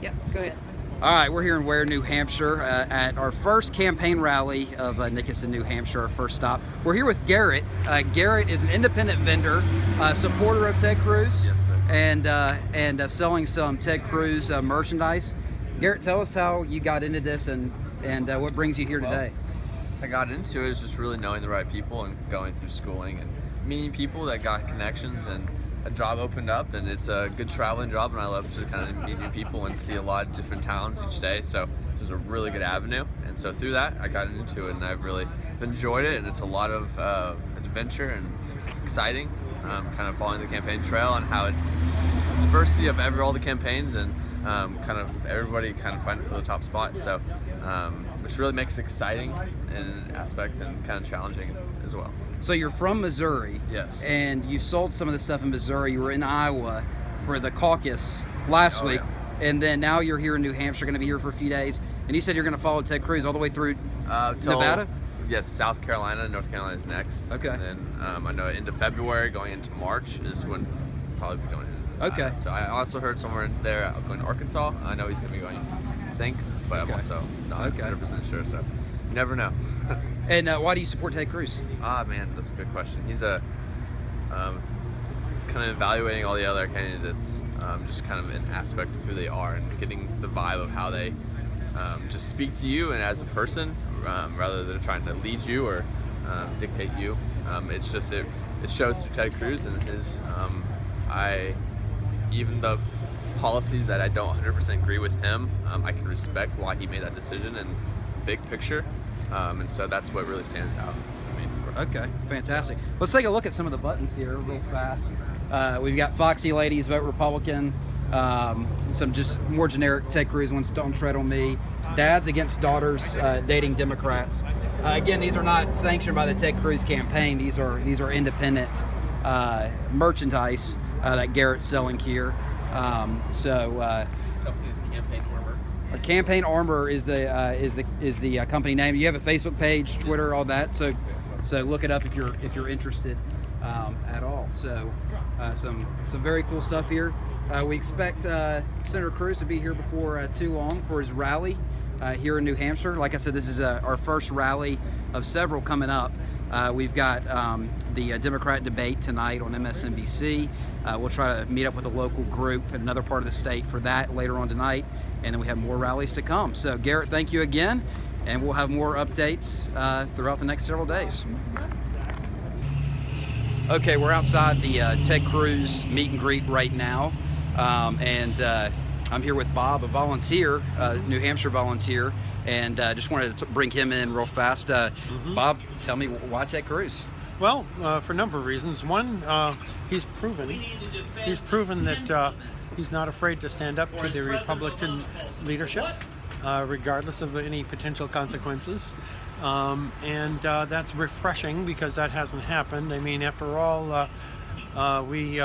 Yeah, go ahead. All right, we're here in Weare, New Hampshire, at our first campaign rally of Nickas in New Hampshire, our first stop. We're here with Garrett. Garrett is an independent vendor, supporter of Ted Cruz, Yes, sir. and selling some Ted Cruz merchandise. Garrett, tell us how you got into this and what brings you here today. I got into it is just really knowing the right people and going through schooling and meeting people that got connections, and a job opened up, and it's a good traveling job, and I love to kind of meet new people and see a lot of different towns each day. So it was a really good avenue, and so through that I got into it, and I've really enjoyed it, and it's a lot of adventure, and it's exciting. Kind of following the campaign trail and how it's diversity of all the campaigns, and kind of everybody kind of fighting for the top spot. So which really makes it exciting in an aspect and kind of challenging as well. So you're from Missouri. Yes. And you sold some of the stuff in Missouri. You were in Iowa for the caucus last week. Yeah. And then now you're here in New Hampshire, going to be here for a few days. And you said you're going to follow Ted Cruz all the way through Nevada? Yes, South Carolina. North Carolina is next. Okay. And then I know into February, going into March is when we'll probably be going in. Okay. So I also heard somewhere there going to Arkansas. I know he's going to be going, I think, but I'm also not 100% sure. So you never know. And why do you support Ted Cruz? Man, that's a good question. He's a kind of evaluating all the other candidates, just kind of an aspect of who they are and getting the vibe of how they just speak to you and as a person, rather than trying to lead you or dictate you. It's just it shows through Ted Cruz and his even the policies that I don't 100% agree with him, I can respect why he made that decision and big picture. And so that's what really stands out to me. Okay, fantastic. Let's take a look at some of the buttons here real fast. We've got Foxy Ladies, Vote Republican. Some just more generic Ted Cruz ones, Don't Tread on Me. Dads Against Daughters Dating Democrats. Again, these are not sanctioned by the Ted Cruz campaign. These are independent merchandise that Garrett's selling here. Company's Campaign Armor. Campaign Armor is the company name. You have a Facebook page, Twitter, all that. So look it up if you're interested at all. So some very cool stuff here. We expect Senator Cruz to be here before too long for his rally here in New Hampshire. Like I said, this is our first rally of several coming up. We've got the Democrat debate tonight on MSNBC. We'll try to meet up with a local group in another part of the state for that later on tonight, and then we have more rallies to come. So Garrett, thank you again, and we'll have more updates throughout the next several days. Okay, we're outside the Ted Cruz meet and greet right now, and I'm here with Bob, a volunteer, New Hampshire volunteer, and just wanted to bring him in real fast. Bob, tell me, why Ted Cruz? Well, for a number of reasons. One, he's proven that he's not afraid to stand up to the Republican leadership, regardless of any potential consequences. And that's refreshing because that hasn't happened. I mean, after all, we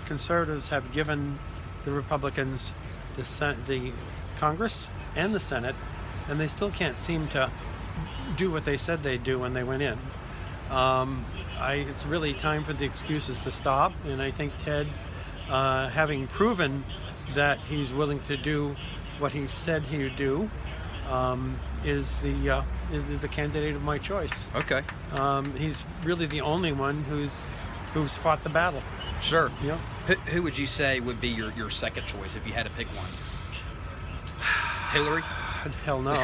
conservatives have given the Republicans the Congress and the Senate, and they still can't seem to do what they said they'd do when they went in. It's really time for the excuses to stop, and I think Ted, having proven that he's willing to do what he said he would do, is the candidate of my choice. Okay. He's really the only one who's fought the battle. Sure. Yeah. Who would you say would be your second choice if you had to pick one? Hillary? Hell no.